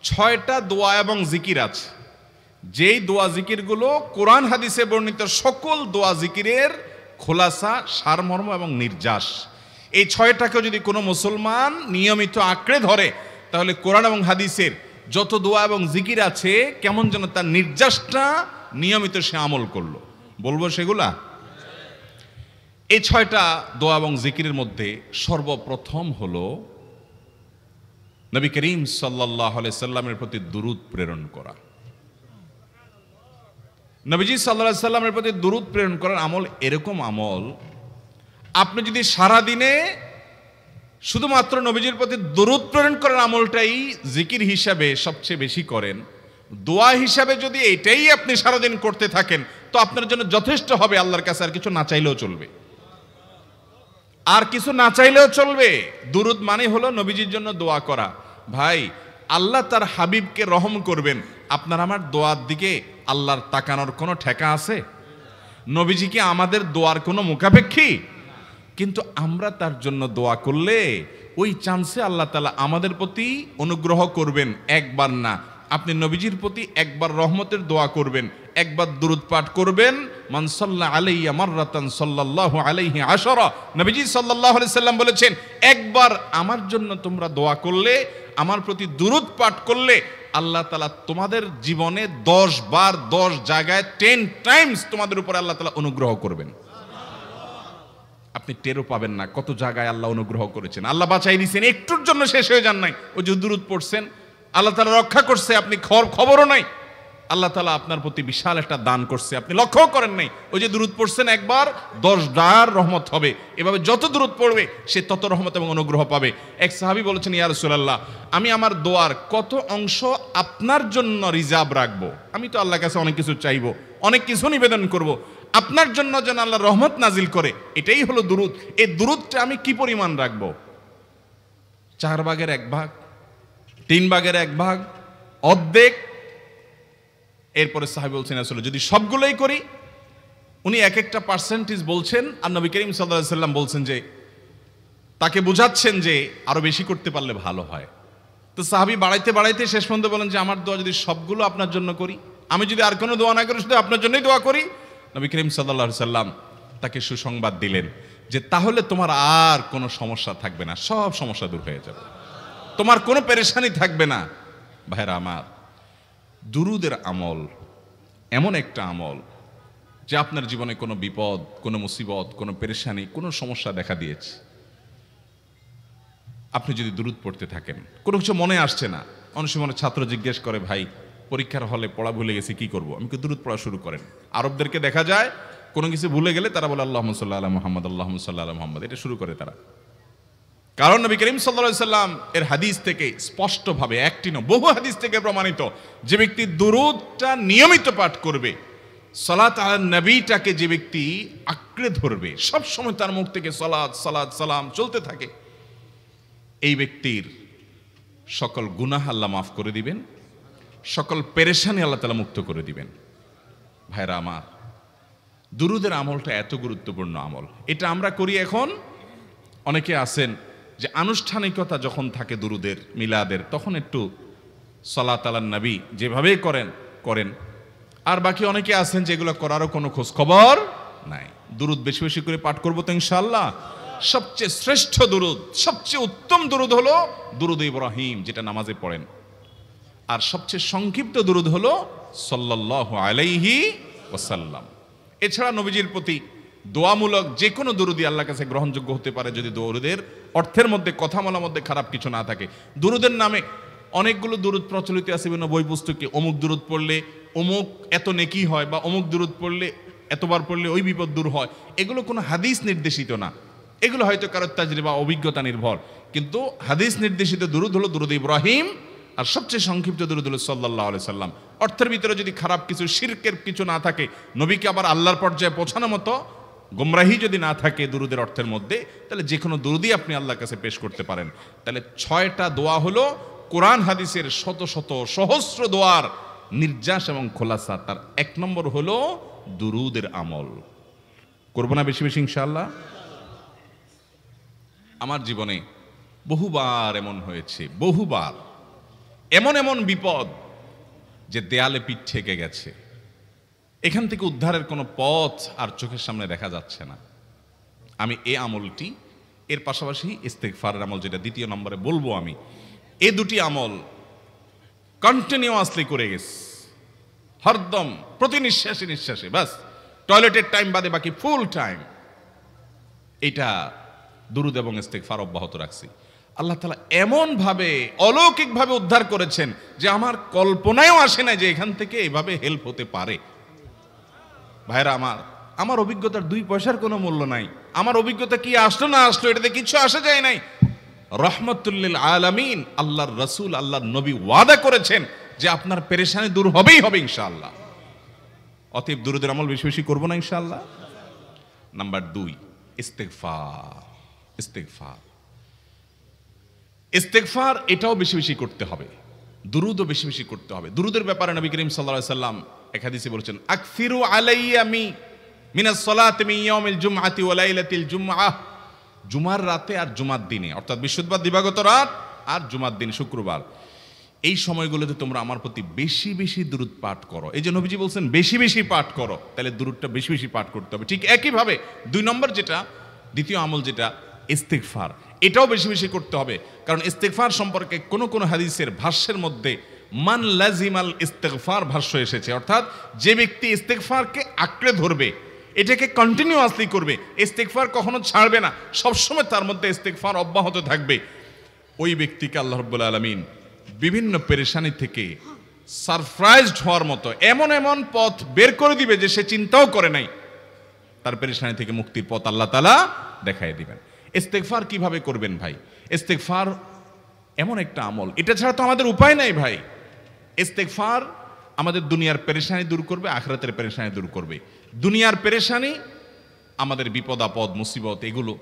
6টা দোয়া এবং জিকির আছে, যেই দোয়া জিকিরগুলো কোরআন হাদিসে বর্ণিত সকল দোয়া জিকিরের খোলাসা, সারমর্ম এবং নির্যাস। এই 6টাকেও যদি কোনো মুসলমান নিয়মিত আঁকড়ে ধরে, তাহলে কোরআন এবং হাদিসের যত দোয়া এবং জিকির আছে কেমন যেন তার নির্যাসটা নিয়মিত সে আমল করলো। বলবো সেগুলা? এই 6টা দোয়া এবং জিকিরের মধ্যে সর্বপ্রথম হলো নবী করিম সাল্লাল্লাহু আলাইহি সাল্লামের প্রতি দুরূদ প্রেরণ করা। নবীজি সাল্লাল্লাহু আলাইহি সাল্লামের প্রতি দুরূদ প্রেরণ করার আমল এরকম আমল, আপনি যদি সারা দিনে শুধুমাত্র নবীজির প্রতি দুরূদ প্রেরণ করার আমলটাই জিকির হিসাবে সবচেয়ে বেশি করেন, দোয়া হিসাবে যদি এটাই আপনি সারাদিন করতে থাকেন, তো আপনার জন্য যথেষ্ট হবে। আল্লাহর কাছে আর কিছু না চাইলেও চলবে, আর কিছু না চাইলেও চলবে। দুরূদ মানে হলো নবীজির জন্য দোয়া করা। ভাই, আল্লাহ তার হাবিবকে রহম করবেন, আপনার আমার দোয়ার দিকে আল্লাহর তাকানোর কোনো ঠেকা আছে? নবীজি কি আমাদের দোয়ার কোনো মুখাপেক্ষী? কিন্তু আমরা তার জন্য দোয়া করলে ওই চান্সে আল্লাহ তাআলা আমাদের প্রতি অনুগ্রহ করবেন। একবার না, আপনি নবীজির প্রতি একবার রহমতের দোয়া করবেন, একবার দুরূদ পাঠ করবেন। মান সাল্লা আলাইয়া মাররাতান সাল্লাল্লাহু আলাইহি আশারা, নবীজি সাল্লাল্লাহু আলাইহি সাল্লাম বলেছেন, একবার আমার জন্য তোমরা দোয়া করলে, আমার প্রতি দুরূদ পাঠ করলে, আল্লাহ তাআলা তোমাদের জীবনে 10 বার 10 জায়গায় 10 টাইমস তোমাদের উপরে আল্লাহ তাআলা অনুগ্রহ করবেন। আপনি টেরও পাবেন না কত জায়গায় আল্লাহ অনুগ্রহ করেছেন। আল্লাহ বাঁচাই দিয়েছেন, একটুর জন্য শেষ হয়ে যান নাই। ওই যে দুরূদ পড়ছেন, আল্লাহ তাআলা রক্ষা করছে, আপনি খবরও নাই। আল্লাহ তাআলা আপনার প্রতি বিশাল একটা দান করছে, আপনি লক্ষ্যও করেন নাই। ওই যে দুরূদ পড়ছেন একবার, 10 বার রহমত হবে। এভাবে যত দুরূদ পড়বে সে তত রহমত এবং অনুগ্রহ পাবে। এক সাহাবী বলেছেন, ইয়া রাসূলুল্লাহ, আমি আমার দোয়ার কত অংশ আপনার জন্য রিজার্ভ রাখবো? আমি তো আল্লাহর কাছে অনেক কিছু চাইবো, অনেক কিছু নিবেদন করব, আপনার জন্য যেন আল্লাহ রহমত নাজিল করে, এটাই হলো দুরূদ। এই দুরূদটা আমি কি পরিমাণ রাখবো? 4 ভাগের 1 ভাগ, 3 ভাগের 1 ভাগ, অর্ধেক? এরপরে সাহাবী বলছেন, আসলে যদি সবগুলোই করি, উনি এক একটা পার্সেন্টেজ বলছেন, আর নবী করিম সাল্লাল্লাহু আলাইহি সাল্লাম বলছেন যে, তাকে বুঝাচ্ছেন যে আরো বেশি করতে পারলে ভালো হয়। তো সাহাবী বাড়াইতে বাড়াইতে শেষ পর্যন্ত বলেন যে, আমার দোয়া যদি সবগুলো আপনার জন্য করি, আমি যদি আর কোনো দোয়া না করি, শুধু আপনার জন্যই দোয়া করি, নবী করিম সাল্লাল্লাহু আলাইহি সাল্লাম তাকে সুসংবাদ দিলেন যে তাহলে তোমার আর কোনো সমস্যা থাকবে না, সব সমস্যা দূর হয়ে যাবে, তোমার কোনো পেরেশানি থাকবে না। ভাইরা আমার, দুরূদের আমল এমন একটা আমল যে আপনার জীবনে কোনো বিপদ, কোনো মুসিবত, কোনো পেরেশানি, কোনো সমস্যা দেখা দিয়েছে, আপনি যদি দুরূদ পড়তে থাকেন, কোনো কিছু মনে আসছে না, অনেক সময় ছাত্র জিজ্ঞেস করে, ভাই পরীক্ষার হলে পড়া ভুলে গেছি, কি করব? আমি দুরূদ পড়া শুরু করেন। আরবদেরকে দেখা যায় কোনো কিছু ভুলে গেলে তারা বলে আল্লাহুম্মা সাল্লি আলা মুহাম্মদ, আল্লাহুম্মা সাল্লি আলা মুহাম্মদ, এটা শুরু করে তারা। কারণ নবী করিম সাল্লাল্লাহু আলাইহি সাল্লাম এর হাদিস থেকে স্পষ্টভাবে, একটি নয় বহু হাদিস থেকে প্রমাণিত, যে ব্যক্তি দুরূদটা নিয়মিত পাঠ করবে, সালাত আলা নবীটাকে যে ব্যক্তি আঁকড়ে ধরবে, সব সময় তার মুখ থেকে সালাত সালাত সালাম চলতে থাকে, এই ব্যক্তির সকল গুনাহ আল্লাহ মাফ করে দিবেন, সকল পেরেশানি আল্লাহ তাআলা মুক্ত করে দিবেন। ভাইরা আমার, দুরূদের আমলটা এত গুরুত্বপূর্ণ আমল, এটা আমরা করি এখন। অনেকে আছেন যে আনুষ্ঠানিকতা যখন থাকে দুরূদের, মিলাদের, তখন একটু সালাত আলা নবী যেভাবে করেন, আর বাকি অনেকে আছেন যেগুলো করারও কোনো খোঁজ খবর নাই। দুরূদ বেশি বেশি করে পাঠ করবো তো ইনশাআল্লাহ। সবচেয়ে শ্রেষ্ঠ দুরূদ, সবচেয়ে উত্তম দুরূদ হলো দুরূদ ইব্রাহিম, যেটা নামাজে পড়েন। আর সবচেয়ে সংক্ষিপ্ত দুরূদ হলো সাল্লাল্লাহু আলাইহি ওয়াসাল্লাম। এছাড়া নবীজির প্রতি দোয়ামূলক যে কোনো দুরূদই আল্লাহর কাছে গ্রহণযোগ্য হতে পারে, যদি দুরূদের অর্থের মধ্যে, কথা বলার মধ্যে খারাপ কিছু না থাকে। দুরূদের নামে অনেকগুলো দুরূদ প্রচলিত আছে বিভিন্ন বই পুস্তকে, অমুক দুরূদ পড়লে অমুক এত নেকি হয়, বা অমুক দুরূদ পড়লে এতবার পড়লে ওই বিপদ দূর হয়। এগুলো কোনো হাদিস নির্দেশিত না, এগুলো হয়তো কারো তাজরিবা, অভিজ্ঞতা নির্ভর। কিন্তু হাদিস নির্দেশিত দুরূদ হলো দুরূদ ইব্রাহিম, আর সবচেয়ে সংক্ষিপ্ত দুরূদ হলো সাল্লাল্লাহু আলাইহি সাল্লাম। অর্থের ভিতরে যদি খারাপ কিছু, শিরকের কিছু না থাকে, নবীকে আবার আল্লাহর পর্যায়ে পৌঁছানোর মতো গোমরাহি যদি না থাকে দুরূদের অর্থের মধ্যে, তাহলে যে কোনো দুরূদই আপনি আল্লাহর কাছে পেশ করতে পারেন। তাহলে 6টা দোয়া হলো কোরআন হাদিসের শত শত সহস্র দোয়ার নির্যাস এবং খোলাসা। তার 1 নম্বর হলো দুরূদের আমল। করবো না বেশি বেশি ইনশাআল্লাহ? আমার জীবনে বহুবার এমন হয়েছে, বহুবার এমন এমন বিপদ যে দেয়ালে পিঠ ঠেকে গেছে, এখান থেকে উদ্ধারের কোনো পথ আর চোখের সামনে দেখা যাচ্ছে না। আমি এই আমলটি, এর পাশাপাশি ইস্তেগফারের আমল যেটা দ্বিতীয় নম্বরে বলবো আমি, এই দুটি আমল কন্টিনিউয়াসলি করে গেছে, হরদম প্রতি নিঃশ্বাসে নিঃশ্বাসে, বাস টয়লেটের টাইম বাদে বাকি ফুল টাইম এটা দুরূদ এবং ইস্তেগফার অব্যাহত রাখছি। আল্লাহ তাআলা এমন ভাবে অলৌকিকভাবে উদ্ধার করেছেন যে আমার কল্পনায়ও আসে না যে এখান থেকে এভাবে হেল্প হতে পারে। ভাইরা আমার অভিজ্ঞতার 2 পয়সার কোনো মূল্য নাই। আমার অভিজ্ঞতা কি আসলো না আসলো এটাতে কিছু আসা যায় নাই। রহমতুল্লিল আলামিন আল্লাহর রাসূল, আল্লাহর নবী ওয়াদা করেছেন যে আপনার পেরেশানি দূর হবেই হবে ইনশাআল্লাহ। অতএব দুরূদের আমল বেশি বেশি করব না ইনশাআল্লাহ। নাম্বার 2, ইস্তেগফার। ইস্তেগফার এটাও বেশি বেশি করতে হবে, দুরূদও বেশি বেশি করতে হবে। দুরূদের ব্যাপারে নবী করিম সাল্লাল্লাহু আলাইহি সাল্লাম এক হাদিসে বলেছেন, আকসিরু আলাইয়া মিনাস সালাতি মিন ইয়াউমিল জুমআতি ওয়া লাইলাতিল জুমআহ। জুমার রাতে আর জুমার দিনে, অর্থাৎ বৃহস্পতিবার দিবাগত রাত আর জুমার দিন শুক্রবার, এই সময়গুলোতে তোমরা আমার প্রতি বেশি বেশি দুরূদ পাঠ করো। এই যে নবীজি বলছেন বেশি বেশি পাঠ করো, তাহলে দুরূদটা বেশি বেশি পাঠ করতে হবে। ঠিক একইভাবে 2 নম্বর যেটা, দ্বিতীয় আমল যেটা ইস্তেগফার, এটাও বেশি বেশি করতে হবে। কারণ ইস্তেগফার সম্পর্কে কোন কোন হাদিসের ভাষ্যের মধ্যে মান লাজিমাল ইস্তেগফার ভাষ্য এসেছে, অর্থাৎ যে ব্যক্তি ইস্তেগফারকে আঁকড়ে ধরবে, এটাকে কন্টিনিউয়াসলি করবে, ইস্তেগফার কখনো ছাড়বে না, সবসময় তার মধ্যে ইস্তেগফার অব্যাহত থাকবে, ওই ব্যক্তিকে আল্লাহ রাব্বুল আলামিন বিভিন্ন পেরেশানি থেকে সারপ্রাইজড হওয়ার মতো এমন এমন পথ বের করে দিবে যে সে চিন্তাও করে নাই। তার পেরেশানি থেকে মুক্তির পথ আল্লাহ তাআলা দেখায় দিবেন। ইস্তেগফার কিভাবে করবেন ভাই? ইস্তেগফার এমন একটা আমল, এটা ছাড়া তো আমাদের উপায় নাই ভাই। ইস্তেগফার আমাদের দুনিয়ার পেরেশানি দূর করবে, আখিরাতের পেরেশানি দূর করবে। দুনিয়ার পেরেশানি আমাদের বিপদ আপদ মুসিবত, এগুলো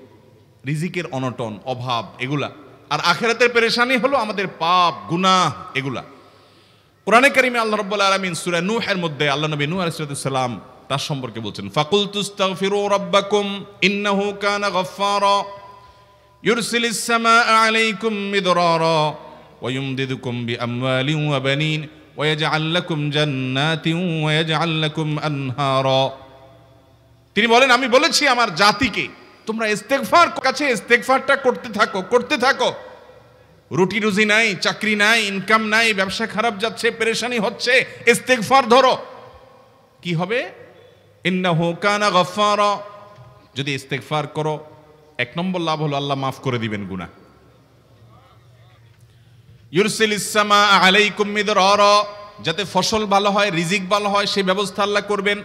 রিজিকের অনটন অভাব এগুলা, আর আখিরাতের পেরেশানি হলো আমাদের পাপ গুনাহ এগুলা। কোরআনে কারিমে আল্লাহ রাব্বুল আলামিন সূরা নূহের মধ্যে আল্লাহ নবী নূহ আলাইহিস সালাম তার সম্পর্কে বলছেন, ফাকুলতুস্তাগফিরু রাব্বাকুম ইন্নাহু কানা গাফফারা ইউরসিলিস সামাআ আলাইকুম মিদরারা ওয়া ইউমদিদুকুম বিআমওয়ালিন ওয়া বানিন ওয়া ইয়াজআল লাকুম জান্নাতিন ওয়া ইয়াজআল লাকুম আনহারা। তিনি বলেন, আমি বলেছি আমার জাতিকে তোমরা ইস্তেগফার কাছে ইস্তেগফারটা করতে থাকো। রুটি রুজি নাই, চাকরি নাই, ইনকাম নাই, ব্যবসা খারাপ যাচ্ছে, পেরেশানি হচ্ছে, ইস্তেগফার ধরো, কি হবে? ইন্নাহু কানা গাফফারা। যদি ইস্তেগফার করো, 1 নম্বর লাভ হলো আল্লাহ মাফ করে দিবেন গুনাহ। ইউরসিলিস সামাআ আলাইকুম মিদরারা, যাতে ফসল ভালো হয়, রিজিক ভালো হয়, সেই ব্যবস্থা আল্লাহ করবেন।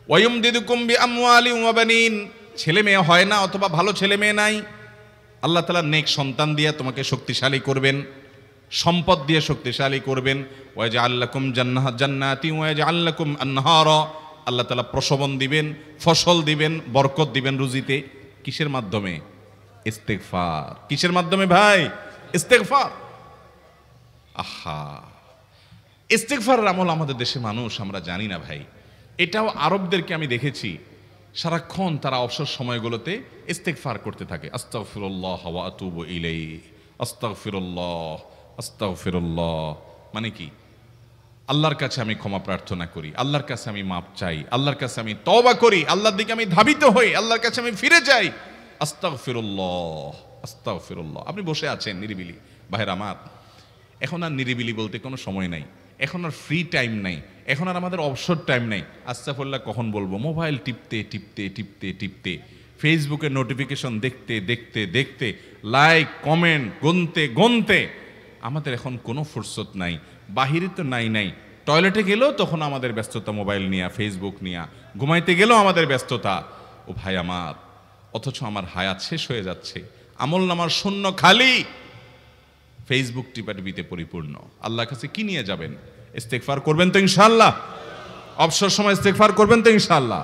ওয়া ইউমদিদুকুম বিআমওয়ালিন ওয়া বানিন, ছেলে মেয়ে হয় না অথবা ভালো ছেলে মেয়ে নাই, আল্লাহ তাআলা নেক সন্তান দিয়ে তোমাকে শক্তিশালী করবেন, সম্পদ দিয়ে শক্তিশালী করবেন। ওয়া ইয়াজআল লাকুম জান্নাতি ওয়া ইয়াজআল লাকুম আনহারা, আল্লাহ তাআলা প্রসবন দিবেন, ফসল দিবেন, বরকত দিবেন রুজিতে। কিসের মাধ্যমে? ইস্তেগফার। কিসের মাধ্যমে ভাই? ইস্তেগফার। আহা, ইস্তেগফারের আমল আমাদের দেশে মানুষ আমরা জানি না ভাই। এটাও আরবদেরকে আমি দেখেছি সারাক্ষণ তারা অবসর সময়গুলোতে ইস্তেগফার করতে থাকে, আস্তাগফিরুল্লাহ ওয়া আতুবু ইলাইহি, আস্তাগফিরুল্লাহ আস্তাগফিরুল্লাহ। মানে কি? আল্লাহর কাছে আমি ক্ষমা প্রার্থনা করি, আল্লাহর কাছে আমি মাপ চাই, আল্লাহর কাছে আমি তওবা করি, আল্লাহর দিকে আমি ধাবিত হই, আল্লাহর কাছে আমি ফিরে যাই, আস্তাগফিরুল্লাহ আস্তাগফিরুল্লাহ। আপনি বসে আছেন নিরিবিলি, ভাইরা আমার, এখন আর নিরিবিলি বলতে কোনো সময় নাই, এখন আর ফ্রি টাইম নাই, এখন আর আমাদের অবসর টাইম নাই। আস্তাগফিরুল্লাহ কখন বলবো? মোবাইল টিপতে টিপতে টিপতে টিপতে, ফেসবুকের নোটিফিকেশন দেখতে দেখতে দেখতে, লাইক কমেন্ট গুনতে গুনতে আমাদের এখন কোনো ফুরসত নাই। বাহিরে তো নাই, টয়লেটে গেলেও তখন আমাদের ব্যস্ততা মোবাইল নিয়ে, ফেসবুক নিয়ে, ঘুমাইতে গেলেও আমাদের ব্যস্ততা। ও ভাই আমার, অথচ আমার হায়াত শেষ হয়ে যাচ্ছে, আমল নামার শূন্য খালি, ফেসবুক টিপাটিপিতে পরিপূর্ণ। আল্লাহর কাছে কি নিয়ে যাবেন? ইস্তেগফার করবেন তো ইনশাআল্লাহ? অবসর সময় ইস্তেগফার করবেন তো ইনশাআল্লাহ?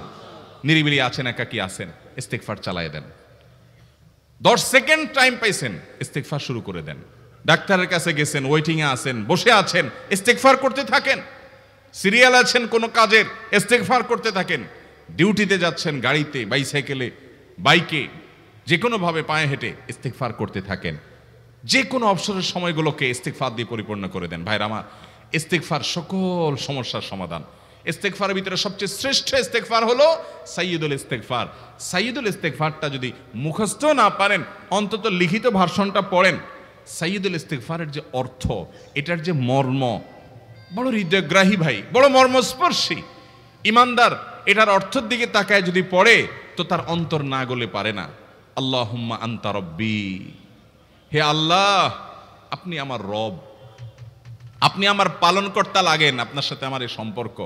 নিরিবিলি আছেন, একাকী আছেন, ইস্তেগফার চালায় দেন। 10 সেকেন্ড টাইম পাইছেন, ইস্তেগফার শুরু করে দেন। ডাক্তারের কাছে গেছেন, ওয়েটিং এ আছেন, বসে আছেন, ইস্তেগফার করতে থাকেন। সিরিয়াল আছেন কোনো কাজের, ইস্তেগফার করতে থাকেন। ডিউটিতে যাচ্ছেন গাড়িতে, বাইসাইকেলে, বাইকে, যে কোনো ভাবে পায়ে হেঁটে ইস্তেগফার করতে থাকেন। যে কোনো অবসরের সময়গুলোকে ইস্তিগফার দিয়ে পরিপূর্ণ করে দেন। ভাইরা আমার, ইস্তিগফার সকল সমস্যার সমাধান। ইস্তিগফারের ভিতরে সবচেয়ে শ্রেষ্ঠ ইস্তিগফার হলো সাইয়্যিদুল ইস্তিগফার। সাইয়্যিদুল ইস্তিগফারটা যদি মুখস্থ না পারেন, অন্তত লিখিত ভার্সনটা পড়েন। সাইয়্যিদুল ইস্তিগফারের যে অর্থ, এটার যে মর্ম, বড় হৃদয়গ্রাহী ভাই, বড় মর্মস্পর্শী। ইমানদার এটার অর্থের দিকে তাকায় যদি পড়ে, তো তার অন্তর না গলে পারে না। আল্লাহুম্মা আনতা রব্বি, হে আল্লাহ আপনি আমার রব, আপনি আমার পালনকর্তা লাগেন। আপনার সাথে আমার এই সম্পর্ক,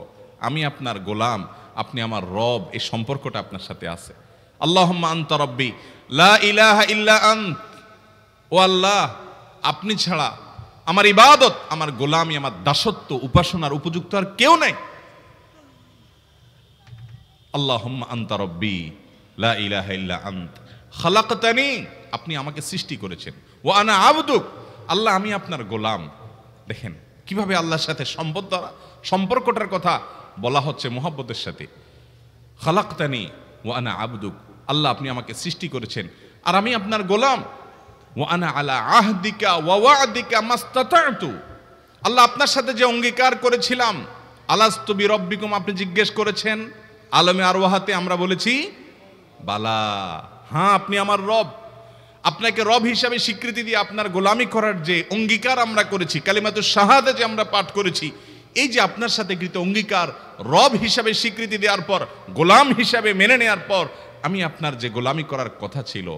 আমি আপনার গোলাম, আপনি আমার রব, এই সম্পর্কটা আপনার সাথে আছে। আল্লাহুম্মা আনতা রব্বি লা ইলাহা ইল্লা আন্ত, ও আল্লাহ আপনি ছাড়া আমার ইবাদত, আমার গোলামি, আমার দাসত্ব, উপাসনার উপযুক্ত আর কেউ নাই। আল্লাহুম্মা আনতা রব্বি লা ইলাহা ইল্লা আন্ত খালাকতানি, আপনি আমাকে সৃষ্টি করেছেন। ওয়া আনা আবদুক, আল্লাহ আমি আপনার গোলাম। দেখেন কিভাবে আল্লাহর সাথে সম্পর্কটার কথা বলা হচ্ছে মুহাব্বতের সাথে। খালাকতানি ওয়া আনা আবদুক, আল্লাহ আপনি আমাকে সৃষ্টি করেছেন আর আমি আপনার গোলাম। ওয়া আনা আলা আহদিকা ওয়া ওয়া'দিকা মাস্তাতা'তু, আল্লাহ আপনার সাথে যে অঙ্গীকার করেছিলাম, আলাস্তু বিরব্বিকুম, আপনি জিজ্ঞেস করেছেন। আলমে আরওয়াহাতে আমরা বলেছি বালা, হ্যাঁ আপনি আমার রব। আপনাকে রব হিসাবে স্বীকৃতি দিয়ে আপনার গোলামি করার যে অঙ্গীকার আমরা করেছি, কালিমাতুশ শাহাদা যে আমরা পাঠ করেছি, এই যে আপনার সাথে কৃত অঙ্গীকার, রব হিসাবে স্বীকৃতি দেওয়ার পর, গোলাম হিসাবে মেনে নেওয়ার পর, আমি আপনার যে গোলামি করার কথা ছিল,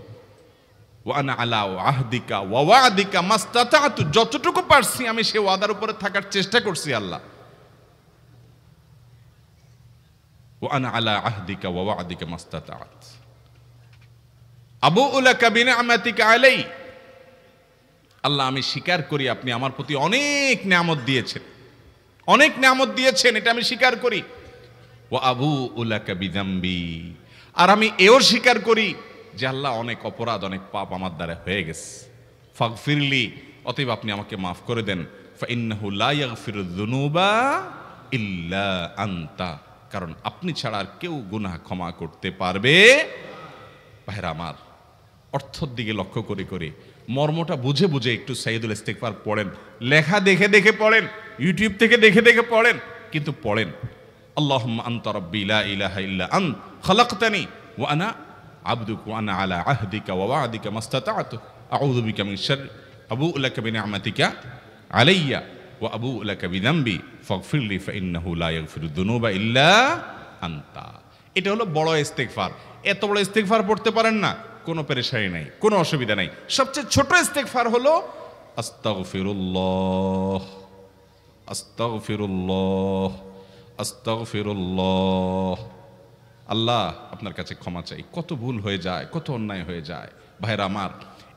ওয়া আনা আলা আহদিকা ওয়া ওয়া'দিকা মাস্তাতা'তু, যতটুকু পারছি আমি সে ওয়াদার উপরে থাকার চেষ্টা করছি আল্লাহ। ওয়া আনা আলা আহদিকা ওয়া ওয়া'দিকা মাস্তাতা'ত আবুউ লাকা বিনি'মাতিকা আলাই, আল্লাহ আমি স্বীকার করি আপনি আমার প্রতি অনেক নিয়ামত দিয়েছেন, অনেক নিয়ামত দিয়েছেন, এটা আমি স্বীকার করি। ওয়া আবুউ লাকা বিযামবি, আর আমি এও স্বীকার করি যে আল্লাহ অনেক অপরাধ, অনেক পাপ আমার দ্বারা হয়ে গেছে। ফাগফিরলি, অতএব আপনি আমাকে মাফ করে দেন। ফাইন্নাহু লা ইয়াগফিরুয যুনুবা ইল্লা আনতা, কারণ আপনি ছাড়া আর কেউ গুনাহ ক্ষমা করতে পারবে। ভাইরা আমার, অর্থের দিকে লক্ষ্য করে করে, মর্মটা বুঝে বুঝে একটু সাইয়্যিদুল ইস্তিগফার পড়েন। লেখা দেখে দেখে পড়েন, ইউটিউব থেকে দেখে দেখে পড়েন, কিন্তু পড়েন। আল্লাহুম্মা আনতা রাব্বি লা ইলাহা ইল্লা আন্ত খালাকতানি ওয়া আনা আবদুক ওয়া আনা আলা আহদিকা ওয়া ওয়া'দিকা মাস্তাতা'তু আউযু বিকা মিন শাররি আবুউ লাকা বিনি'মাতিকা আলাইয়া ওয়া আবুউ লাকা বিযামবি ফাগফিরলি ফাইন্নাহু লা ইয়াগফিরুয যুনুবা ইল্লা আনতা। এটা হলো বড় ইস্তিগফার। এত বড় ইস্তিগফার পড়তে পারেন না, কোনো পেরেশানি নাই, কোনো অসুবিধা নাই। সবচেয়ে ছোট ইস্তিগফার হলো আস্তাগফিরুল্লাহ আস্তাগফিরুল্লাহ আস্তাগফিরুল্লাহ। আল্লাহ আপনার কাছে ক্ষমা চাই, কত ভুল হয়ে যায়, কত অন্যায় হয়ে যায়। ভাইরা আমার,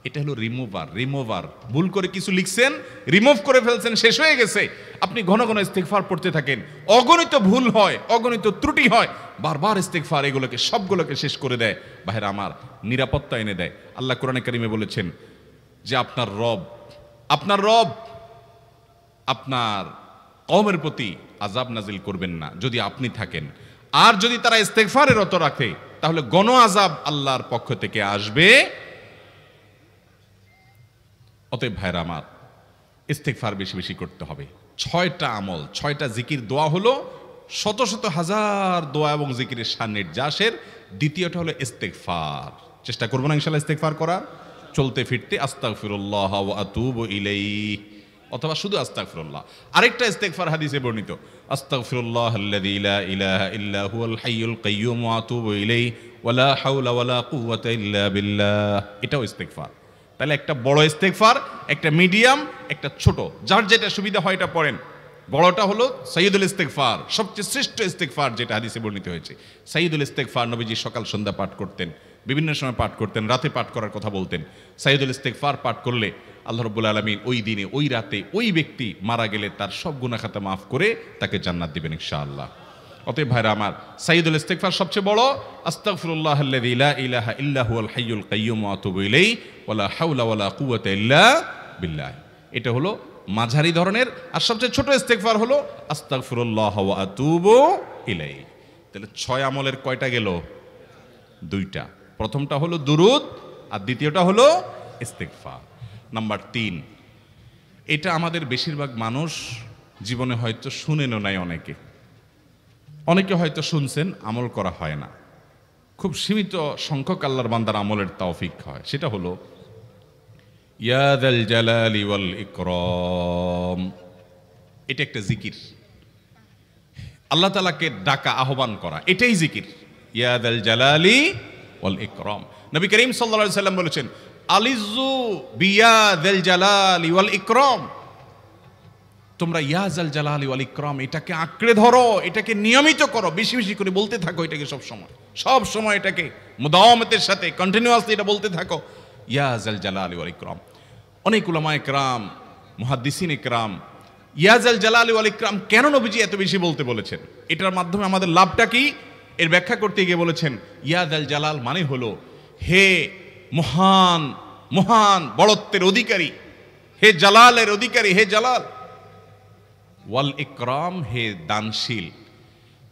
এটা হলো রিমুভার। ভুল করে কিছু লিখছেন, রিমুভ করে ফেলছেন, শেষ হয়ে গেছে। আপনি ঘন ঘন ইস্তিগফার পড়তে থাকেন, অগণিত ভুল হয়, অগণিত ত্রুটি হয়, বারবার ইস্তিগফার এগুলোকে সবগুলোকে শেষ করে দেয়। ভাইরা আমার, নিরাপত্তা এনে দেয়। আল্লাহ কোরআনে কারিমে বলেছেন যে আপনার রব আপনার কওমের প্রতি আযাব নাজিল করবেন না যদি আপনি থাকেন, আর যদি তারা ইস্তিগফারে রত রাখে তাহলে গণ আযাব আল্লাহর পক্ষ থেকে আসবে। অতএব ভাইরা আমার, ইস্তিগফার বেশি বেশি করতে হবে। 6টা আমল, 6টা জিকির, দোয়া হলো শত শত হাজার দোয়া এবং জিকিরের সান্নিধ্যাসের। দ্বিতীয়টা হলো ইস্তিগফার। চেষ্টা করবো না ইনশাআল্লাহ ইস্তিগফার করার, চলতে ফিরতে আস্তাগফিরুল্লাহ ওয়া আতুবু ইলাইহি, অথবা শুধু আস্তাগফিরুল্লাহ। আরেকটা ইস্তিগফার হাদিসে বর্ণিত, আস্তাগফিরুল্লাহাল্লাযী লা ইলাহা ইল্লা হুয়াল হাইয়ুল কাইয়্যুম ওয়া আতুবু ইলাইহি ওয়া লা হাওলা ওয়া লা কুওয়াতা ইল্লা বিল্লাহ। এটাও ইস্তিগফার। তাহলে একটা বড় ইস্তিগফার, একটা মিডিয়াম, একটা ছোট, যার যেটা সুবিধা হয় এটা পড়েন। বড়টা হলো সাইয়্যিদুল ইস্তিগফার, সবচেয়ে শ্রেষ্ঠ ইস্তিগফার যেটা হাদিসে বর্ণিত হয়েছে। সাইয়্যিদুল ইস্তিগফার নবীজি সকাল সন্ধ্যা পাঠ করতেন, বিভিন্ন সময় পাঠ করতেন, রাতে পাঠ করার কথা বলতেন। সাইয়্যিদুল ইস্তিগফার পাঠ করলে আল্লাহ রাব্বুল আলামিন ওই দিনে, ওই রাতে, ওই ব্যক্তি মারা গেলে তার সব গুনাহ খাতা মাফ করে তাকে জান্নাত দিবেন ইনশাআল্লাহ। অতএব ভাইরা আমার, সাইয়্যিদুল ইস্তিগফার সবচেয়ে বড়, আস্তাগফিরুল্লাহাল্লাযী লা ইলাহা ইল্লা হুয়াল হাইয়ুল কাইয়্যুম ওয়া আতুবু ইলাইহি ওয়া লা হাওলা ওয়া লা কুওয়াতা ইল্লা বিল্লাহ। এটা হলো মাঝারি ধরনের। আর সবচেয়ে ছোট ইস্তিগফার হলো আস্তাগফিরুল্লাহ ওয়া আতুবু ইলাইহি। তাহলে 6 আমলের কয়টা গেল? 2টা। প্রথমটা হলো দুরুদ আর দ্বিতীয়টা হলো ইস্তিগফার। নাম্বার 3, এটা আমাদের বেশিরভাগ মানুষ জীবনে হয়তো শুনেনও নাই, অনেকে হয়তো শুনছেন, আমল করা হয় না। খুব সীমিত সংখ্যক আল্লাহর বান্দার আমলের তৌফিক হয়। সেটা হলো ইয়া যাল জালালি ওয়াল ইকরাম। এটা একটা জিকির, আল্লাহ তাআলাকে ডাকা, আহ্বান করা, এটাই জিকির। ইয়া যাল জালালি ওয়াল ইকরাম। নবী করিম সাল্লাল্লাহু আলাইহি সাল্লাম বলেছেন আলিজু বিয়া যাল জালালি ওয়াল ইকরাম। তোমরা ইয়া যাল জালালি ওয়াল ইকরাম এটাকে আঁকড়ে ধরো, এটাকে নিয়মিত করো, বেশি বেশি করে বলতে থাকো এটাকে সব সময় এটাকে মুদাওয়ামাতের সাথে কন্টিনিউয়াসলি এটা বলতে থাকো, ইয়া যাল জালালি ওয়াল ইকরাম। অনেক উলামায়ে কেরাম, মুহাদ্দিসিনে কেরাম ইয়া যাল জালালি ওয়াল ইকরাম কেন নবীজি এত বেশি বলতে বলেছেন, এটার মাধ্যমে আমাদের লাভটা কি, এর ব্যাখ্যা করতে গিয়ে বলেছেন ইয়া যাল জালাল মানে হলো হে মহান মহান বড়ত্বের অধিকারী, হে জালালের অধিকারী, হে জালাল, ওয়াল ইকরাম হে দানশীল।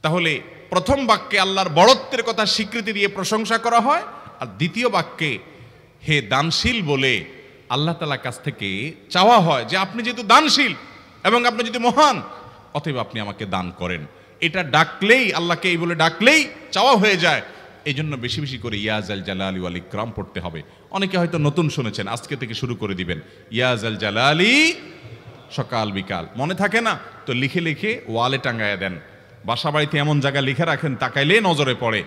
তাহলে প্রথম বাক্যে আল্লাহর বড়ত্বের কথা স্বীকৃতি দিয়ে প্রশংসা করা হয়, আর দ্বিতীয় বাক্যে হে দানশীল বলে আল্লাহ তাআলার কাছ থেকে চাওয়া হয় যে আপনি যেহেতু দানশীল এবং আপনি যদি মহান, অতএব আপনি আমাকে দান করেন। এটা ডাকলেই, আল্লাহকে এই বলে ডাকলেই চাওয়া হয়ে যায়। এই জন্য বেশি বেশি করে ইয়া যাল জালালি ওয়াল ইকরাম পড়তে হবে। অনেকে হয়তো নতুন শুনেছেন, আজকে থেকে শুরু করে দিবেন ইয়া যাল জালালি, সকাল বিকাল মনে থাকে না তো লিখে লিখে ওয়ালে টাঙ্গায় দেন, বাসা বাড়িতে এমন জায়গায় লিখে রাখেন তাকাইলে নজরে পড়ে,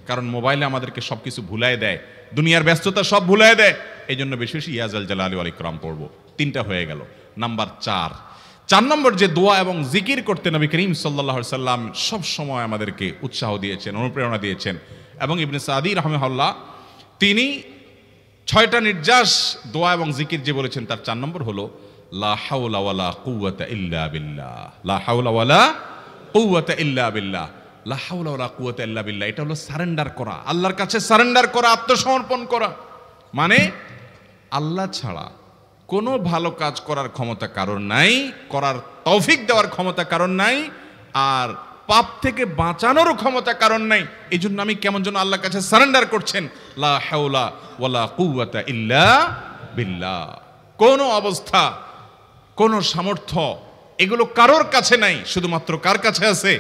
কারণ মোবাইলে আমাদেরকে সবকিছু ভুলায় দেয়, দুনিয়ার ব্যস্ততা সব ভুলায় দেয়। এই জন্য বেশি বেশি ইয়া যাল জালালি ওয়াল ইকরাম পড়বো। 3টা হয়ে গেল। নাম্বার 4 নম্বর যে দোয়া এবং জিকির করতে নবী করিম সাল্লাল্লাহু আলাইহি সাল্লাম সব সময় আমাদেরকে উৎসাহ দিয়েছেন, অনুপ্রেরণা দিয়েছেন। এবং ইবনে সাদি রাহিমাহুল্লাহ তিনি 6টা নির্যাস দোয়া এবং জিকির যে বলেছেন তার 4 নম্বর হলো লা হাওলা ওয়ালা কুওয়াতা ইল্লা বিল্লাহ। লা হাওলা ওয়ালা কুওয়াতা ইল্লা বিল্লাহ। লা হাওলা ওয়ালা কুওয়াতা ইল্লা বিল্লাহ এটা হলো সারেন্ডার করা, আল্লাহর কাছে সারেন্ডার করা, আত্মসমর্পণ করা। মানে আল্লাহ ছাড়া কোনো ভালো কাজ করার ক্ষমতা কারণ নাই, করার তৌফিক দেওয়ার ক্ষমতা কারণ নাই, আর পাপ থেকে বাঁচানোরও ক্ষমতা কারণ নাই। এই জন্য আমি কেমন যেন আল্লাহর কাছে সারেন্ডার করছেন, লা হাওলা ওয়ালা কুওয়াতা ইল্লা বিল্লাহ। কোনো অবস্থা, কোনো সামর্থ্য এগুলো কারোর কাছে নাই, শুধুমাত্র কার কাছে আছে?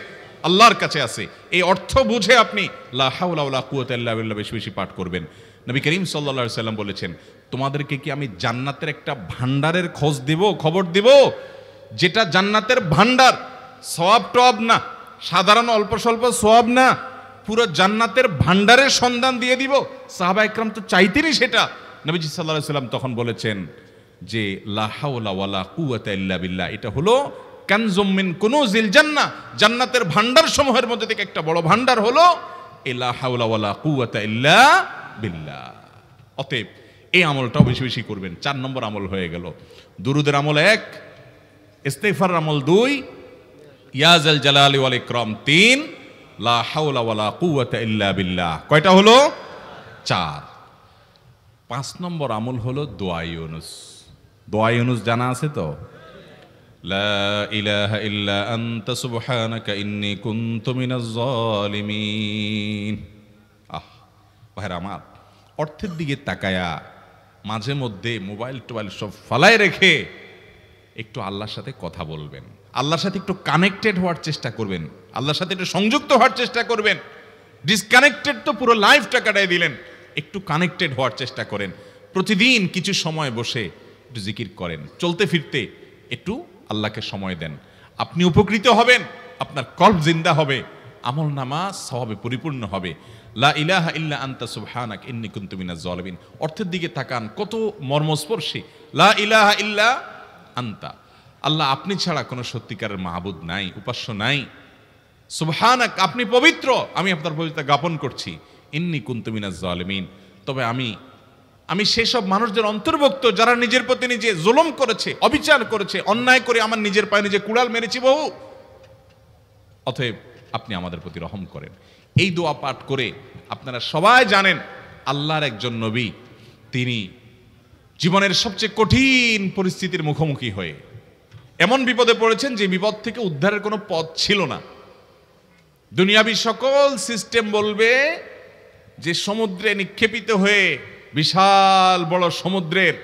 আল্লাহর কাছে আছে। এই অর্থ বুঝে আপনি লা হাওলা ওয়ালা কুওয়াতা ইল্লা বিল্লাহ বেশি বেশি পাঠ করবেন। নবী করিম সাল্লাল্লাহু আলাইহি সাল্লাম বলেছেন তোমাদেরকে কি আমি জান্নাতের একটা ভান্ডারের খবর দিব, যেটা জান্নাতের ভান্ডার, সওয়াব টওয়াব না, সাধারণ অল্প স্বল্প সওয়াব না, পুরো জান্নাতের ভান্ডারের সন্ধান দিয়ে দিব। সাহাবা ইকরাম তো চাইতেনই সেটা। নবীজি সাল্লাল্লাহু আলাইহি সাল্লাম তখন বলেছেন যে লা হাওলা ওয়ালা কুওয়াতা ইল্লা বিল্লাহ এটা হলো কানজুম মিন কুনুজিল জান্নাহ, জান্নাতের ভান্ডার সমূহের মধ্যে থেকে একটা বড় ভান্ডার হলো লা হাওলা ওয়ালা কুওয়াতা ইল্লা বিল্লাহ। অতএব এই আমলটাও বেশি বেশি করবেন। 4 নম্বর আমল হয়ে গেল। দুরুদের আমল 1, ইস্তিগফারের আমল 2, ইয়া যাল জালালি ওয়াল ইকরাম 3, লা হাওলা ওয়ালা কুওয়াতা ইল্লা বিল্লাহ। কয়টা হলো? 4। 5 নম্বর আমল হলো দোয়া ইউনুস। দোয়া ইউনুস জানা আছে তো? লা ইলাহা ইল্লা আনতা সুবহানাকা ইন্নী কুনতু মিনাজ জালিমিন। ভাইরা আমার, অর্থের দিকে তাকায়া মাঝে মধ্যে মোবাইল টোবাইল সব ফালায় রেখে একটু আল্লাহর সাথে কথা বলবেন, আল্লাহর সাথে একটু কানেক্টেড হওয়ার চেষ্টা করবেন, আল্লাহর সাথে একটু সংযুক্ত হওয়ার চেষ্টা করবেন। ডিসকানেক্টেড তো পুরো লাইফটা কাটাই দিলেন, একটু কানেক্টেড হওয়ার চেষ্টা করেন। প্রতিদিন কিছু সময় বসে একটু জিকির করেন, চলতে ফিরতে একটু আল্লাহকে সময় দেন। আপনি উপকৃত হবেন, আপনার কল্ব জিন্দা হবে, আমল নামা সওয়াবে পরিপূর্ণ হবে। লা ইলাহা ইল্লা আনতা সুবহানাকা ইন্নী কুনতু মিনাজ জালিমিন। অর্থের দিকে তাকান, কত মর্মস্পর্শী। লা ইলাহা ইল্লা আনতা, আল্লাহ আপনি ছাড়া কোনো সত্যিকারের মাহবুদ নাই, উপাস্য নাই। সুবহানাক, আপনি পবিত্র, আমি আপনার পবিত্রতা জ্ঞাপন করছি। ইন্নী কুনতু মিনাজ জালিমিন, তবে আমি সেসব মানুষদের অন্তর্ভুক্ত যারা নিজের প্রতি নিজে জুলুম করেছে, অবিচার করেছে, অন্যায় করে আমার নিজের পায়ে নিজে কুড়াল মেরেছি বহু। অতএব আপনি আমাদের প্রতি রহম করেন। এই দোয়া পাঠ করে আপনারা সবাই জানেন আল্লাহর একজন নবী, তিনি জীবনের সবচেয়ে কঠিন পরিস্থিতির মুখোমুখি হয়ে এমন বিপদে পড়েছেন যে বিপদ থেকে উদ্ধারের কোনো পথ ছিল না। দুনিয়াবী সকল সিস্টেম বলবে যে সমুদ্রে নিক্ষেপিত হয়ে বিশাল বড় সমুদ্রের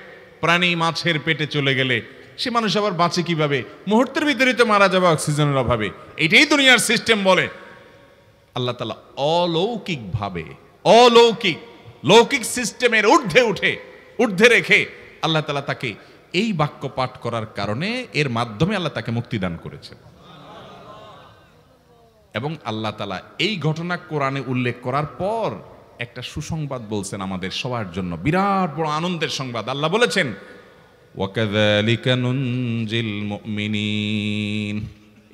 প্রাণী মাছের পেটে চলে গেলে সে মানুষ আবার বাঁচে কিভাবে? মুহূর্তের ভিতরেই তো মারা যাবে অক্সিজেনের অভাবে। এটাই দুনিয়ার সিস্টেম বলে। আল্লাহ তাআলা অলৌকিকভাবে লৌকিক সিস্টেমের ঊর্ধ্বে রেখে আল্লাহ তাআলা তাকে এই বাক্য পাঠ করার কারণে এর মাধ্যমে আল্লাহ তাকে মুক্তি দান করেছেন। এবং আল্লাহ তাআলা এই ঘটনা কোরআনে উল্লেখ করার পর একটা সুসংবাদ বলছেন আমাদের সবার জন্য, বিরাট বড় আনন্দের সংবাদ। আল্লাহ বলেছেন, ওয়াকাযালিকা নুনজিল মুমিনিন।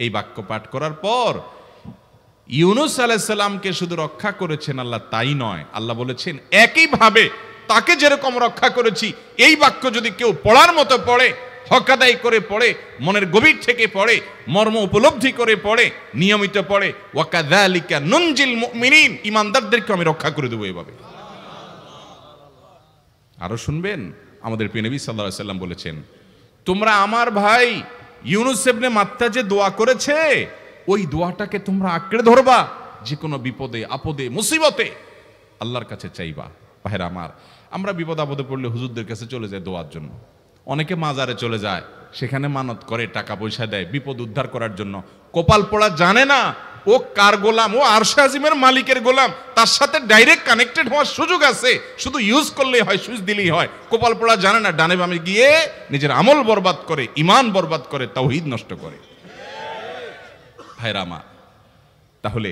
এই বাক্য পাঠ করার পর ইউনূস আলাইহিস সালামকে শুধু রক্ষা করেছেন আল্লাহ, তাই নয়, আল্লাহ বলেছেন একইভাবে তাকে যেরকম রক্ষা করেছি, এই বাক্য যদি কেউ পড়ার মতো পড়ে, হক আদায় করে পড়ে, মনের গভীর থেকে পড়ে, মর্ম উপলব্ধি করে পড়ে, নিয়মিত পড়ে, ওয়াকাযালিকা নুনজিল মুমিনিন, ঈমানদারদেরকে আমি রক্ষা করে দেব এভাবে। আরো শুনবেন, আমাদের প্রিয় নবী সাল্লাল্লাহু আলাইহি সাল্লাম বলেছেন, তোমরা আমার ভাই ইউনূস ইবনে মাত্তা যে দোয়া করেছে, ওই দোয়াটাকে তোমরা আঁকড়ে ধরবা, যে কোনো বিপদে আপদে মুসিবতে আল্লাহর কাছে চাইবা। ভাইরা আমার, আমরা বিপদ আপদে পড়লে হুজুরদের কাছে চলে যায় দোয়ার জন্য, অনেকে মাজারে চলে যায়, সেখানে মানত করে, টাকা পয়সা দেয় বিপদ উদ্ধার করার জন্য। কপাল পোড়া জানে না ও কার গোলাম, ও আরশে আজিমের মালিকের গোলাম, তার সাথে ডাইরেক্ট কানেক্টেড হওয়ার সুযোগ আছে, শুধু ইউজ করলেই হয়, সুইচ দিলেই হয়। কপাল পোড়া জানে না, ডানে বামে গিয়ে নিজের আমল বরবাদ করে, ঈমান বরবাদ করে, তাওহীদ নষ্ট করে। ভাইরা আমার, তাহলে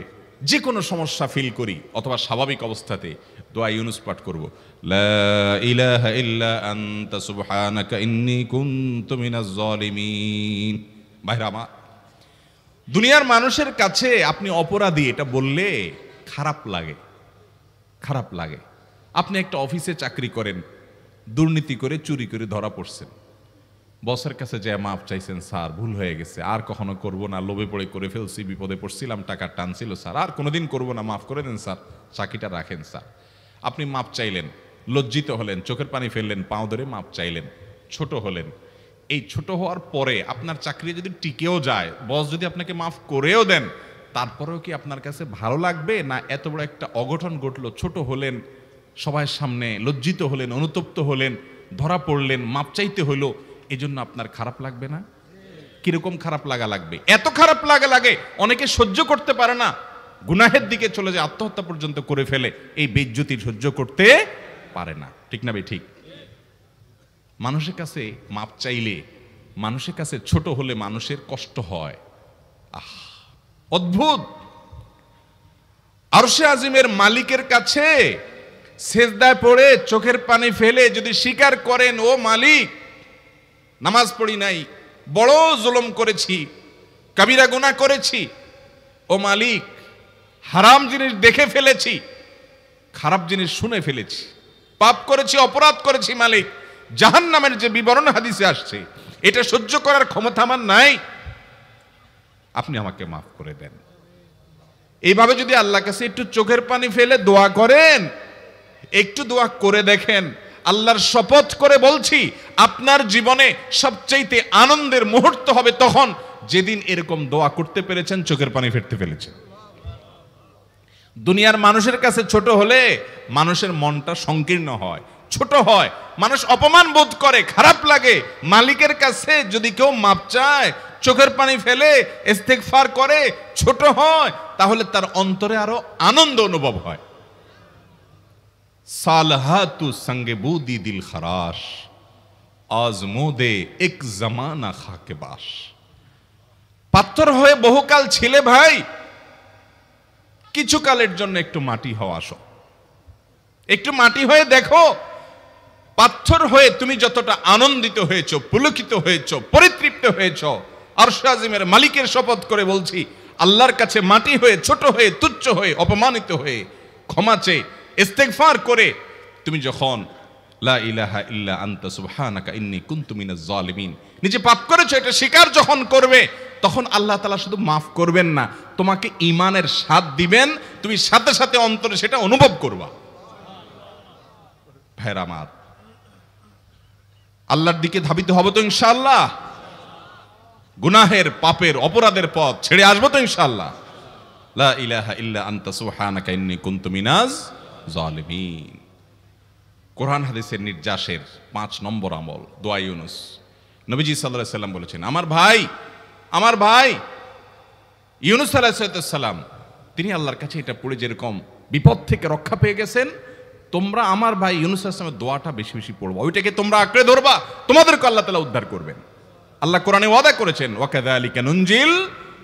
যে কোনো সমস্যা ফিল করি অথবা স্বাভাবিক অবস্থাতে দোয়া ইউনূস পাঠ করব, লা ইলাহা ইল্লা আনতা সুবহানাকা ইন্নী কুনতু মিনাজ জালিমিন। ভাইরা আমার, দুনিয়ার মানুষের কাছে আপনি অপরাধী এটা বললে খারাপ লাগে। আপনি একটা অফিসে চাকরি করেন, দুর্নীতি করে চুরি করে ধরা পড়ছেন, বসের কাছে যে মাপ চাইছেন, স্যার ভুল হয়ে গেছে, আর কখনো করব না, লোভে পড়ে করে ফেলছি, বিপদে পড়ছিলাম, টাকা টানছিল স্যার, আর কোনোদিন করব না, মাফ করে দেন স্যার, চাকরিটা রাখেন স্যার। আপনি মাপ চাইলেন, লজ্জিত হলেন, চোখের পানি ফেললেন, পাও ধরে মাপ চাইলেন, ছোট হলেন। এই ছোট হওয়ার পরে আপনার চাকরি যদি টিকেও যায়, বস যদি আপনাকে মাফ করেও দেন, তারপরেও কি আপনার কাছে ভালো লাগবে? না এত বড় একটা অঘটন ঘটলো, ছোট হলেন, সবার সামনে লজ্জিত হলেন, অনুতপ্ত হলেন, ধরা পড়লেন, মাপ চাইতে হলো, এই জন্য আপনার খারাপ লাগবে না? কিরকম খারাপ লাগবে? এত খারাপ লাগে অনেকে সহ্য করতে পারে না, গুনাহের দিকে চলে যায়, আত্মহত্যা পর্যন্ত করে ফেলে, এই বেইজ্জতি সহ্য করতে পারে না। ঠিক না ভাই? ঠিক। মানুষের কাছে মাপ চাইলে, মানুষের কাছে ছোট হলে মানুষের কষ্ট হয়। অদ্ভুত। আরশে আজিমের মালিকের কাছে সেজদায় পড়ে চোখের পানি ফেলে যদি স্বীকার করেন, ও মালিক, নামাজ পড়ি নাই, বড় জুলুম করেছি, কাবিরা গুনাহ করেছি, ও মালিক, হারাম জিনিস দেখে ফেলেছি, খারাপ জিনিস শুনে ফেলেছি, পাপ করেছি, অপরাধ করেছি মালিক, জাহান্নামের যে বিবরণ হাদিসে আসছে, এটা সহ্য করার ক্ষমতা আমার নাই, আপনি আমাকে মাফ করে দেন। এইভাবে যদি আল্লাহর কাছে একটু চোখের পানি ফেলে দোয়া করেন, একটু দোয়া করে দেখেন, আল্লাহর শপথ করে বলছি, আপনার জীবনে সবচেয়ে আনন্দের মুহূর্ত হবে তখন, যেদিন এরকম দোয়া করতে পেরেছেন, চোখের পানি ফেলতে পেরেছেন। দুনিয়ার মানুষের কাছে ছোট হলে মানুষের মনটা সংকীর্ণ হয়, ছোট হয়, মানুষ অপমান বোধ করে, খারাপ লাগে। মালিকের কাছে যদি কেউ মাপ চায়, চোখের পানি ফেলে, ইস্তেগফার করে, ছোট হয়, তাহলে তার অন্তরে আরো আনন্দ অনুভব হয়। সালহাতু সঙ্গে বুদি দিল খরাশ, আজমোদে এক জামানা খাকে বাস। পাথর হয়ে বহুকাল ছিলে ভাই, কিছু কালের জন্য একটু মাটি হও, আসো, একটু মাটি হয়ে দেখো। পাথর হয়ে তুমি যতটা আনন্দিত হয়েছো, পুলকিত হয়েছো, পরিতৃপ্ত হয়েছো, আরশে আজিমের মালিকের শপথ করে বলছি, আল্লাহর কাছে মাটি হয়ে, ছোট হয়ে, তুচ্ছ হয়ে, অপমানিত হয়ে, ক্ষমা চেয়ে, ইস্তেগফার করে তুমি যখন লা ইলাহা ইল্লা আনতা সুবহানাকা ইন্নী কুনতু মিনাজ জালিমিন, নিজে পাপ করেছো এটা স্বীকার যখন করবে, তখন আল্লাহ তাআলা শুধু মাফ করবেন না, তোমাকে ঈমানের স্বাদ দিবেন, তুমি সাথে সাথে অন্তরে সেটা অনুভব করবা। ভাইরা আমার, আল্লাহর দিকে ধাবিত হব তো ইনশাআল্লাহ, গুনাহের, পাপের, অপরাধের পথ ছেড়ে আসবো তো ইনশাআল্লাহ। লা ইলাহা ইল্লা আনতা সুবহানাকা ইন্নী কুনতু মিনাজ জালিমিন। কোরআন হাদিসের নির্যাসের 5 নম্বর আমল দোয়া ইউনুস। নবীজি সাল্লাল্লাহু আলাইহি সাল্লাম বলেছেন, আমার ভাই ইউনুস আলাইহিস সালাম তিনি আল্লাহর কাছে এটা পড়ে যেরকম বিপদ থেকে রক্ষা পেয়ে গেছেন, তোমরা আমার ভাই ইউনুস আলাইহিস সালামের দোয়াটা বেশি বেশি পড়বা, ওইটাকে তোমরা আঁকড়ে ধরবা, তোমাদেরকে আল্লাহ তাআলা উদ্ধার করবেন। আল্লাহ কোরআনে ওয়াদা করেছেন, ওয়া কাযালিকা নুনজিল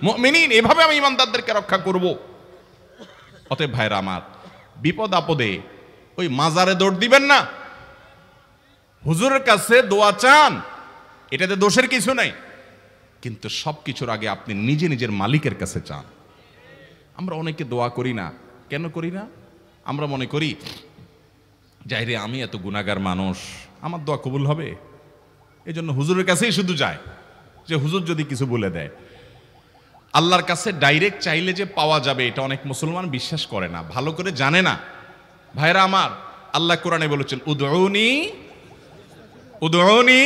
মুমিনিন, এভাবে আমি ঈমানদারদেরকে রক্ষা করব। অতএব ভাইরা আমার, বিপদ আপদে ওই মাজারে দৌড় দিবেন না, হুজুরের কাছে দোয়া চান, এটাতে দোষের কিছু নাই, কিন্তু সবকিছুর আগে আপনি নিজে নিজের মালিকের কাছে চান। আমরা অনেকে দোয়া করি না, কেন করি না? আমরা মনে করি যাই রে, আমি এত গুনাহগার মানুষ, আমার দোয়া কবুল হবে, এই জন্য হুজুরের কাছেই শুধু যায়, যে হুজুর যদি কিছু বলে দেয়। আল্লাহর কাছে ডাইরেক্ট চাইলে যে পাওয়া যাবে, এটা অনেক মুসলমান বিশ্বাস করে না, ভালো করে জানে না। ভাইরা আমার, আল্লাহ কোরআনে বলেছেন, উদউনি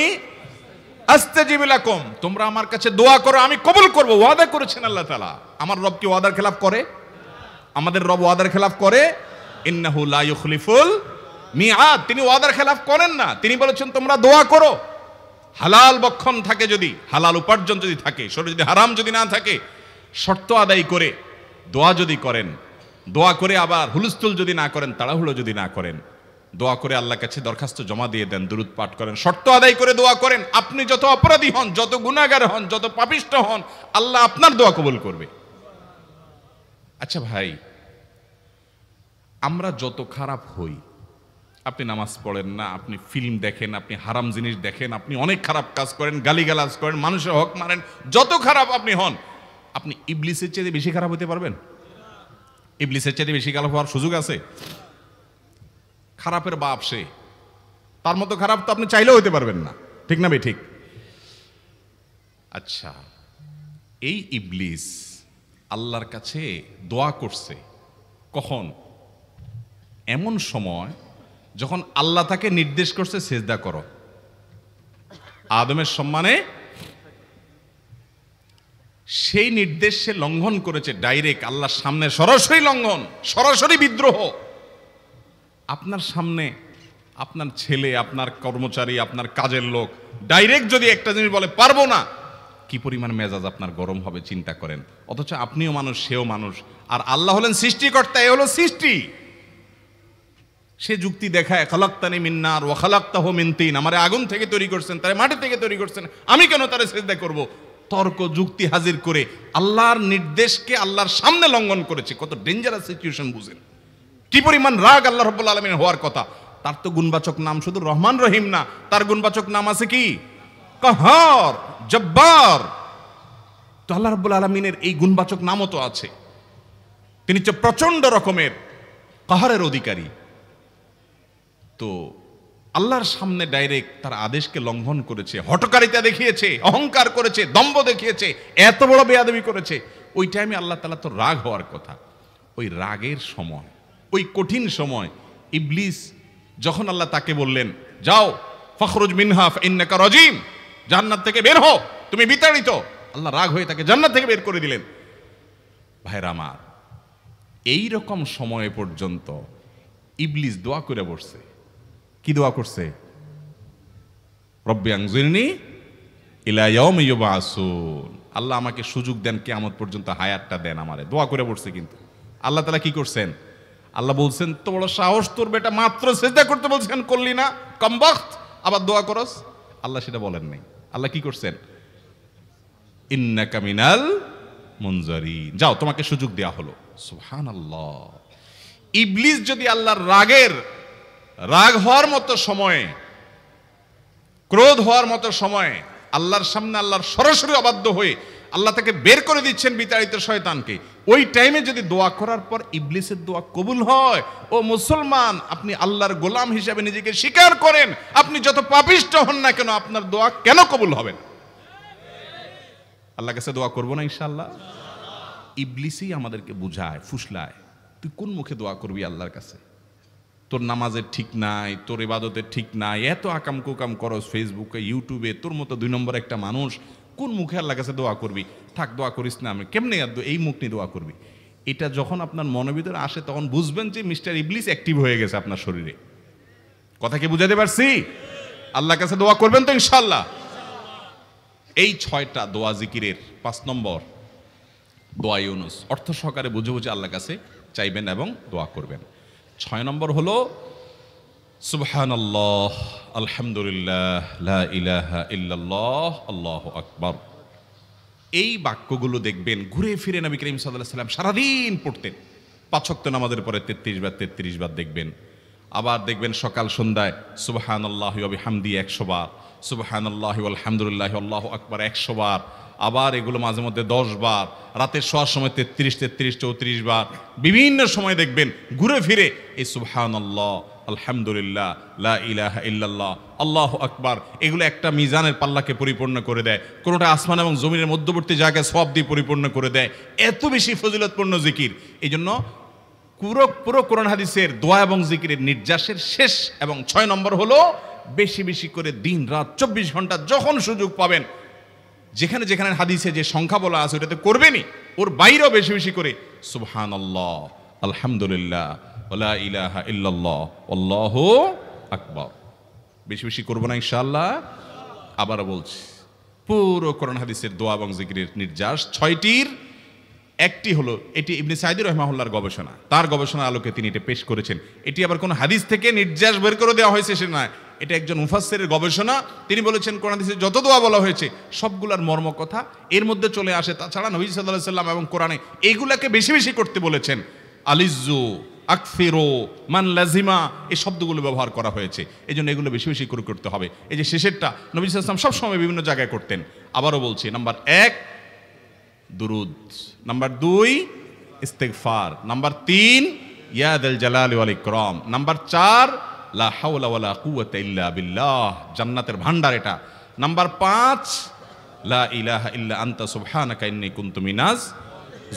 আস্তাজিব লাকুম, তোমরা আমার কাছে দোয়া করো, আমি কবুল করব। ওয়াদা করেছেন আল্লাহ তাআলা। আমার রব কি ওয়াদার খেলাফ করে? আমাদের রব ওয়াদার খেলাফ করে? ইন্নাহু লা ইউখলিফুল মিআদ, তিনি ওয়াদার খেলাফ করেন না। তিনি বলেছেন তোমরা দোয়া করো, হালাল বক্ষণ থাকে, যদি হালাল উপার্জন যদি থাকে, শরীরে যদি হারাম যদি না থাকে, শর্ত আদায় করে দোয়া যদি করেন, দোয়া করে আবার হুলস্থুল যদি না করেন, তাড়াহুড়ো যদি না করেন, দোয়া করে আল্লাহর কাছে দরখাস্ত জমা দিয়ে দেন, দুরূদ পাঠ করেন, শর্ত আদায় করে দোয়া করেন, আপনি যত অপরাধী হন, যত গুনাহগার হন, যত পাপিষ্ঠ হন, আল্লাহ আপনার দোয়া কবুল করবে। আচ্ছা ভাই, আমরা যত খারাপ হই, আপনি নামাজ পড়েন না, আপনি ফিল্ম দেখেন, আপনি হারাম জিনিস দেখেন, আপনি অনেক খারাপ কাজ করেন, গালিগালাজ করেন, মানুষের হক মারেন, যত খারাপ আপনি হন, আপনি ইবলিসের চেয়ে বেশি খারাপ হতে পারবেন? ইবলিসের চেয়ে বেশি খারাপ হওয়ার সুযোগ আছে? খারাপের বাপ সে, তার মতো খারাপ তো আপনি চাইলেও হতে পারবেন না, ঠিক না বে ঠিক? আচ্ছা, এই ইবলিস আল্লাহর কাছে দোয়া করছে কখন? এমন সময় যখন আল্লাহ তাকে নির্দেশ করছে সেজদা করো, আদমের সম্মানে। সেই নির্দেশ সে লঙ্ঘন করেছে, ডাইরেক্ট আল্লাহর সামনে সরাসরি লঙ্ঘন, সরাসরি বিদ্রোহ। আপনার সামনে আপনার ছেলে, আপনার কর্মচারী, আপনার কাজের লোক ডাইরেক্ট যদি একটা জিনিস বলে পারবো না, কি পরিমাণ মেজাজ আপনার গরম হবে চিন্তা করেন। অথচ আপনিও মানুষ, সেও মানুষ, আর আল্লাহ হলেন সৃষ্টিকর্তা, এ হলো সৃষ্টি। সে যুক্তি দেখায়, খালাকতানি মিন নার ওয়া খালাকতাহু মিন তিন, আমারে আগুন থেকে তৈরি করছেন, তারে মাটি থেকে তৈরি করছেন, আমি কেন তারে সিজদা করব? তর্ক যুক্তি হাজির করে আল্লাহর নির্দেশকে আল্লাহর সামনে লঙ্ঘন করেছে। কত ডেঞ্জারাস সিচুয়েশন বুঝেন, কি পরিমাণ রাগ আল্লাহ রাব্বুল আলামিন হওয়ার কথা। তার তো গুণবাচক নাম শুধু রহমান রহিম না, তার গুণবাচক নাম আছে কি? কাহার, জব্বার। তো আল্লাহ রাব্বুল আলামিনের এই গুণবাচক নামও তো আছে। তিনি তো প্রচন্ড রকমের কাহারের অধিকারী। তো আল্লাহর সামনে ডাইরেক্ট তার আদেশকে লঙ্ঘন করেছে, হঠকারিতা দেখিয়েছে, অহংকার করেছে, দম্ভ দেখিয়েছে, এত বড় বেয়াদবি করেছে। ওই টাইমে আল্লাহ তাআলা তো রাগ হওয়ার কথা। ওই রাগের সময়, ওই কঠিন সময় ইবলিস যখন আল্লাহ তাকে বললেন, যাও ফখরুজ মিনহা ফাইন্নাকা রাজিম, জান্নাত থেকে বের হও, তুমি বিতাড়িত, আল্লাহ রাগ হয়ে তাকে জান্নাত থেকে বের করে দিলেন। ভাইরা আমার, এই রকম সময় পর্যন্ত ইবলিস দোয়া করে বসছে। কি দোয়া করছে? রব্বি আনজিরনি ইলা ইয়াউমি ইউবআসুন, আল্লাহ আমাকে সুযোগ দেন, কিয়ামত পর্যন্ত হায়াতটা দেন আমারে, দোয়া করে বসছে। কিন্তু আল্লাহ তাআলা কি করছেন? আল্লাহ বলছেন, তো বড় সাহস তোর, বেটা মাত্র সিজদা করতে বলছেন, করলি না, কমবখত, আবার দোয়া করস? আল্লাহ সেটা বলেন নাই। আল্লাহ কি করছেন? ইন্নাকা মিনাল মুনজারিন, যাও তোমাকে সুযোগ দেয়া হলো। সুবহানাল্লাহ। ইবলিস যদি আল্লাহর রাগ হওয়ার মতো সময়ে, ক্রোধ হওয়ার মতো সময়ে আল্লাহর সামনে আল্লাহর সরাসরি অবাধ্য হয়ে আল্লাহ তাকে বের করে দিচ্ছেন বিতাড়িত শয়তানকে, ওই টাইমে যদি দোয়া করার পর ইবলিসের দোয়া কবুল হয়, ও মুসলমান, আপনি আল্লাহর গোলাম হিসেবে নিজেকে স্বীকার করেন, আপনি যত পাপিষ্ঠ হন না কেন, আপনার দোয়া কেন কবুল হবে না? আল্লাহর কাছে দোয়া করবো না ইনশাআল্লাহ? ইবলিসই আমাদেরকে বুঝায়, ফুসলায়, তুই কোন মুখে দোয়া করবি আল্লাহর কাছে? তোর নামাজের ঠিক নাই, তোর ইবাদতের ঠিক নাই, এত আকাম কুকাম করস ফেসবুকে, ইউটিউবে, তোর মতো 2 নম্বর একটা মানুষ, কোন মুখে আল্লাহর কাছে দোয়া করবি? থাক, দোয়া করিস না, আমি কেমনে এই মুখ নিয়ে দোয়া করবি? এটা যখন আপনার মনের ভিতরে আসে, তখন বুঝবেন যে মিস্টার ইবলিস অ্যাক্টিভ হয়ে গেছে আপনার শরীরে। কথা কি বুঝাতে পারছি? আল্লাহর কাছে দোয়া করবেন তো ইনশাআল্লাহ। এই 6টা দোয়া জিকিরের 5 নম্বর দোয়া ইউনুস, অর্থ সহকারে বুঝে বুঝে আল্লাহর কাছে চাইবেন এবং দোয়া করবেন। 6 নম্বর হলো সুবহানাল্লাহ, আলহামদুলিল্লাহ, লা ইলাহা ইল্লাল্লাহ, আল্লাহু আকবার। এই বাক্যগুলো দেখবেন ঘুরে ফিরে নবী করিম সাল্লাল্লাহু আলাইহি ওয়াসাল্লাম সারাদিন পড়তেন। 5 ওয়াক্ত নামাজের পরে 33 বার দেখবেন। আবার দেখবেন সকাল সন্ধ্যায় সুবহানাল্লাহি ওয়া বিহামদি 100 বার, সুবহানাল্লাহি ওয়াল হামদুলিল্লাহি আল্লাহু আকবার 100 বার। আবার এগুলো মাঝে মধ্যে 10 বার, রাতের শোয়ার সময় 33, 34 বার। বিভিন্ন সময় দেখবেন ঘুরে ফিরে এই সুবহানাল্লাহ, আলহামদুলিল্লাহ, লা ইলাহা ইল্লাল্লাহ, আল্লাহু আকবার, এগুলো একটা মিজানের পাল্লাকে পরিপূর্ণ করে দেয়। কোনোটা আসমান এবং জমিনের মধ্যবর্তী জায়গায় সওয়াব দিয়ে পরিপূর্ণ করে দেয়। এত বেশি ফজিলতপূর্ণ জিকির। এই জন্য পুরো কোরআন হাদিসের দোয়া এবং জিকিরের নির্যাসের শেষ এবং 6 নম্বর হলো বেশি বেশি করে দিন রাত 24 ঘন্টা যখন সুযোগ পাবেন, যেখানে যেখানে হাদিসে যে সংখ্যা বলা আছে ওটাতে করবেনই, ওর বাইরেও বেশি বেশি করে সুবহানাল্লাহ, আলহামদুলিল্লাহ, ওয়া ইলাহা ইল্লাল্লাহ, আল্লাহু আকবার বেশি বেশি করবো না ইনশাআল্লাহ। আবারও বলছি, পুরো কোরআন হাদিসের দোয়া এবং জিকিরের নির্যাস 6টির একটি হলো, এটি ইবনে সাঈদী রাহিমাহুল্লাহর গবেষণা, তার গবেষণার আলোকে তিনি এটা পেশ করেছেন। এটি আবার কোন হাদিস থেকে নির্যাস বের করে দেওয়া হয়েছে সে নয়, এটা একজন মুফাসসিরের গবেষণা। তিনি বলেছেন কোরআন হাদিসে যত দোয়া বলা হয়েছে সবগুলার মর্ম কথা এর মধ্যে চলে আসে। তাছাড়া নবী সাল্লাল্লাহু আলাইহি সাল্লাম এবং কোরআনে এইগুলাকে বেশি বেশি করতে বলেছেন। আলিজ্জু, আকফিরু, মান লাজিমা, এই শব্দগুলো ব্যবহার করা হয়েছে। এই জন্য এগুলো বেশি বেশি করে করতে হবে। এই যে শেষেরটা নবী সাল্লাল্লাহু আলাইহি ওয়াসাল্লাম সবসময় বিভিন্ন জায়গায় করতেন। আবারও বলছি, নাম্বার 1 দুরুদ, নাম্বার 2 ইস্তিগফার, নাম্বার 3 ইয়া যাল জালালি ওয়াল ইকরাম, নাম্বার 4 লা হাওলা ওয়ালা কুওয়াতা ইল্লা বিল্লাহ, জান্নাতের ভান্ডার এটা, নাম্বার 5 লা ইলাহা ইল্লা আনতা সুবহানাকা ইন্নী কুনতু মিনাজ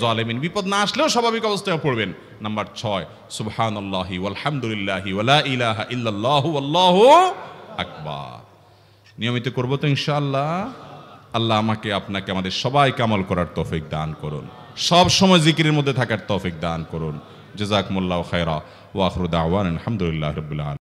জালিমিন, বিপদ না আসলেও স্বাভাবিক অবস্থায় পড়বেন। নাম্বার 6 সুবহানাল্লাহি ওয়াল হামদুলিল্লাহি ওয়া লা ইলাহা ইল্লাল্লাহু আল্লাহু আকবার। নিয়মিত করব তো ইনশাআল্লাহ। আল্লাহ আমাকে আপনাকে আমাদের সবাইকে আমল করার তৌফিক দান করুন, সব সময় জিকিরের মধ্যে থাকার তৌফিক দান করুন। জাযাকুমুল্লাহু খায়রা ওয়া আখিরু দাওয়ানা আলহামদুলিল্লাহি রাব্বিল আলামিন।